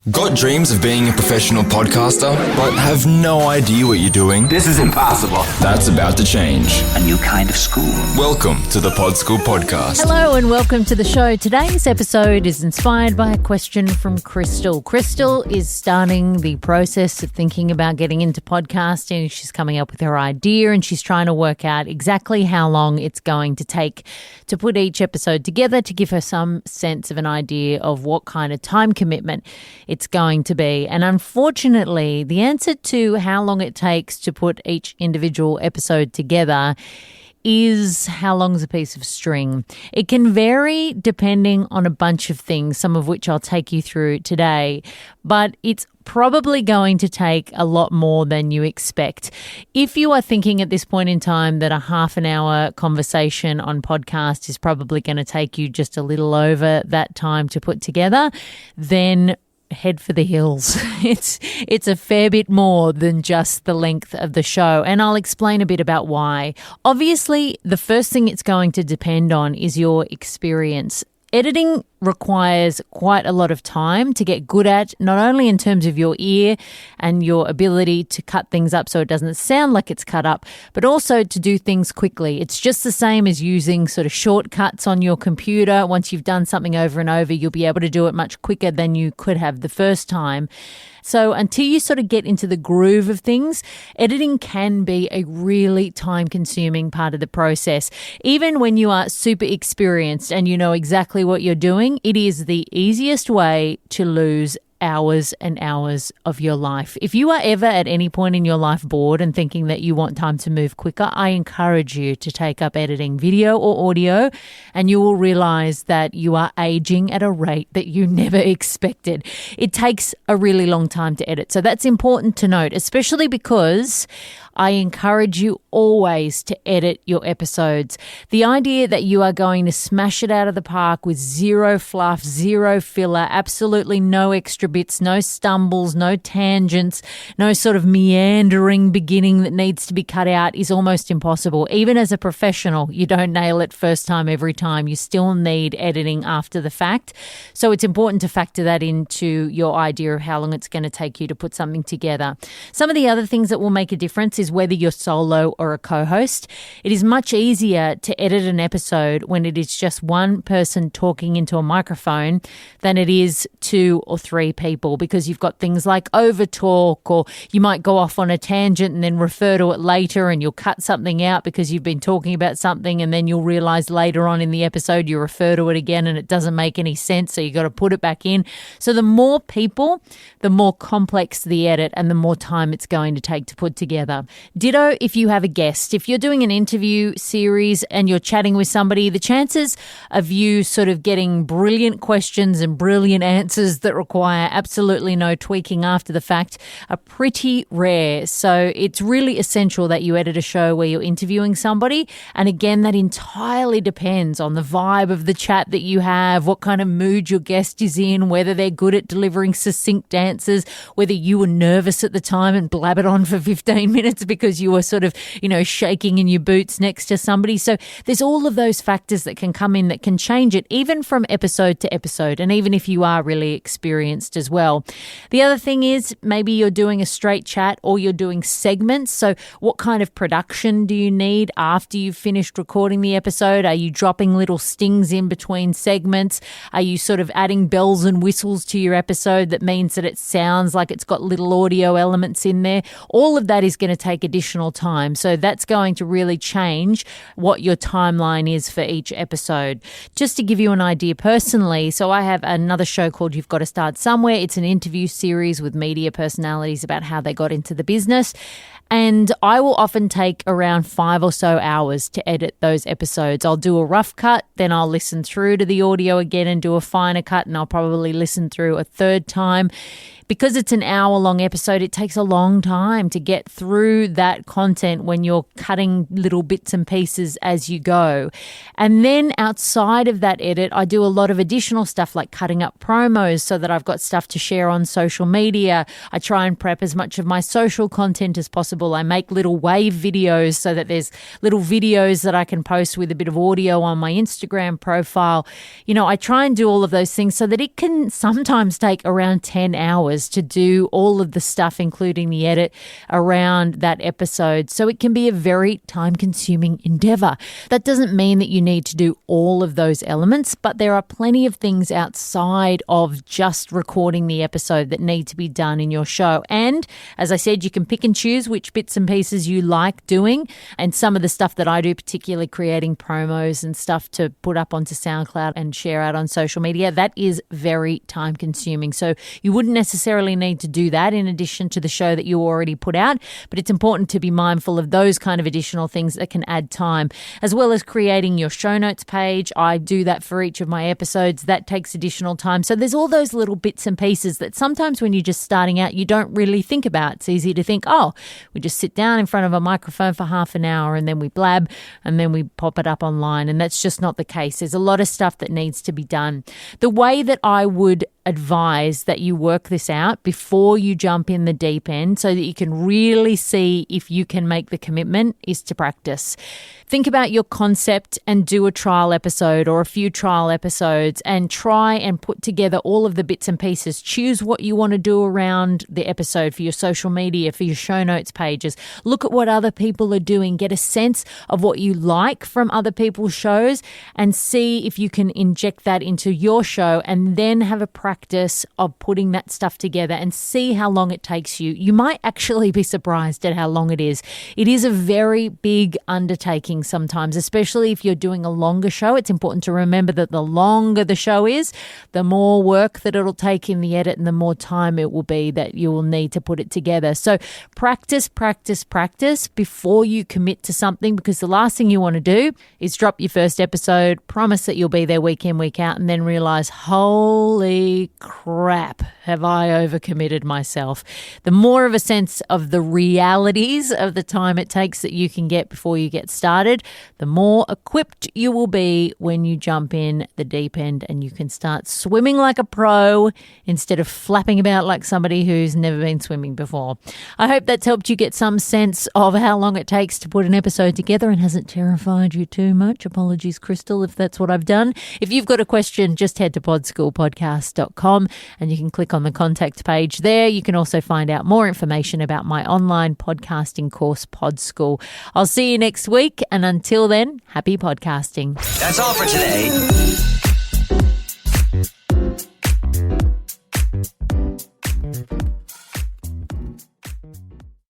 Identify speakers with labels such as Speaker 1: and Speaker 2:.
Speaker 1: Got dreams of being a professional podcaster, but have no idea what you're doing?
Speaker 2: This is impossible.
Speaker 1: That's about to change.
Speaker 2: A new kind of school.
Speaker 1: Welcome to the Pod School Podcast.
Speaker 3: Hello and welcome to the show. Today's episode is inspired by a question from Crystal. Crystal is starting the process of thinking about getting into podcasting. She's coming up with her idea and she's trying to work out exactly how long it's going to take to put each episode together to give her some sense of an idea of what kind of time commitment it's going to be. And unfortunately, the answer to how long it takes to put each individual episode together is how long's a piece of string. It can vary depending on a bunch of things, some of which I'll take you through today, but it's probably going to take a lot more than you expect. If you are thinking at this point in time that a half an hour conversation on podcast is probably going to take you just a little over that time to put together, then head for the hills. It's a fair bit more than just the length of the show, and I'll explain a bit about why. Obviously, the first thing it's going to depend on is your experience. Editing requires quite a lot of time to get good at, not only in terms of your ear and your ability to cut things up so it doesn't sound like it's cut up, but also to do things quickly. It's just the same as using sort of shortcuts on your computer. Once you've done something over and over, you'll be able to do it much quicker than you could have the first time. So until you sort of get into the groove of things, editing can be a really time-consuming part of the process. Even when you are super experienced and you know exactly what you're doing, it is the easiest way to lose hours and hours of your life. If you are ever at any point in your life bored and thinking that you want time to move quicker, I encourage you to take up editing video or audio, and you will realize that you are aging at a rate that you never expected. It takes a really long time to edit. So that's important to note, especially because I encourage you always to edit your episodes. The idea that you are going to smash it out of the park with zero fluff, zero filler, absolutely no extra bits, no stumbles, no tangents, no sort of meandering beginning that needs to be cut out is almost impossible. Even as a professional, you don't nail it first time every time. You still need editing after the fact. So it's important to factor that into your idea of how long it's going to take you to put something together. Some of the other things that will make a difference is whether you're solo or a co-host. It is much easier to edit an episode when it is just one person talking into a microphone than it is two or three people, because you've got things like overtalk, or you might go off on a tangent and then refer to it later, and you'll cut something out because you've been talking about something, and then you'll realize later on in the episode you refer to it again and it doesn't make any sense, so you've got to put it back in. So the more people, the more complex the edit and the more time it's going to take to put together. Ditto if you have a guest. If you're doing an interview series and you're chatting with somebody, the chances of you sort of getting brilliant questions and brilliant answers that require absolutely no tweaking after the fact are pretty rare. So it's really essential that you edit a show where you're interviewing somebody. And again, that entirely depends on the vibe of the chat that you have, what kind of mood your guest is in, whether they're good at delivering succinct answers, whether you were nervous at the time and blabbered on for 15 minutes because you were sort of, shaking in your boots next to somebody. So there's all of those factors that can come in that can change it, even from episode to episode, and even if you are really experienced as well. The other thing is maybe you're doing a straight chat or you're doing segments. So what kind of production do you need after you've finished recording the episode? Are you dropping little stings in between segments? Are you sort of adding bells and whistles to your episode that means that it sounds like it's got little audio elements in there? All of that is going to take additional time. So that's going to really change what your timeline is for each episode. Just to give you an idea personally, so I have another show called You've Got to Start Somewhere. It's an interview series with media personalities about how they got into the business. And I will often take around 5 or so hours to edit those episodes. I'll do a rough cut, then I'll listen through to the audio again and do a finer cut, and I'll probably listen through a third time. Because it's an hour-long episode, it takes a long time to get through that content when you're cutting little bits and pieces as you go. And then outside of that edit, I do a lot of additional stuff like cutting up promos so that I've got stuff to share on social media. I try and prep as much of my social content as possible. I make little wave videos so that there's little videos that I can post with a bit of audio on my Instagram profile. You know, I try and do all of those things so that it can sometimes take around 10 hours to do all of the stuff, including the edit around that episode. So it can be a very time-consuming endeavor. That doesn't mean that you need to do all of those elements, but there are plenty of things outside of just recording the episode that need to be done in your show. And as I said, you can pick and choose which bits and pieces you like doing. And some of the stuff that I do, particularly creating promos and stuff to put up onto SoundCloud and share out on social media, that is very time-consuming. So you wouldn't necessarily need to do that in addition to the show that you already put out, but it's important to be mindful of those kind of additional things that can add time, as well as creating your show notes page. I do that for each of my episodes. That takes additional time. So there's all those little bits and pieces that sometimes when you're just starting out, you don't really think about. It's easy to think, oh, we just sit down in front of a microphone for half an hour and then we blab and then we pop it up online. And that's just not the case. There's a lot of stuff that needs to be done. The way that I would advise that you work this out before you jump in the deep end so that you can really see if you can make the commitment is to practice. Think about your concept and do a trial episode or a few trial episodes and try and put together all of the bits and pieces. Choose what you want to do around the episode for your social media, for your show notes pages. Look at what other people are doing. Get a sense of what you like from other people's shows and see if you can inject that into your show, and then have a practice of putting that stuff together and see how long it takes you. You might actually be surprised at how long it is. It is a very big undertaking sometimes, especially if you're doing a longer show. It's important to remember that the longer the show is, the more work that it'll take in the edit and the more time it will be that you will need to put it together. So practice before you commit to something, because the last thing you want to do is drop your first episode, promise that you'll be there week in, week out, and then realize, holy crap, have I overcommitted myself? The more of a sense of the realities of the time it takes that you can get before you get started, the more equipped you will be when you jump in the deep end and you can start swimming like a pro instead of flapping about like somebody who's never been swimming before. I hope that's helped you get some sense of how long it takes to put an episode together and hasn't terrified you too much. Apologies, Crystal, if that's what I've done. If you've got a question, just head to podschoolpodcast.com and you can click on the contact page there. You can also find out more information about my online podcasting course, Pod School. I'll see you next week, and until then, happy podcasting.
Speaker 2: That's all for today.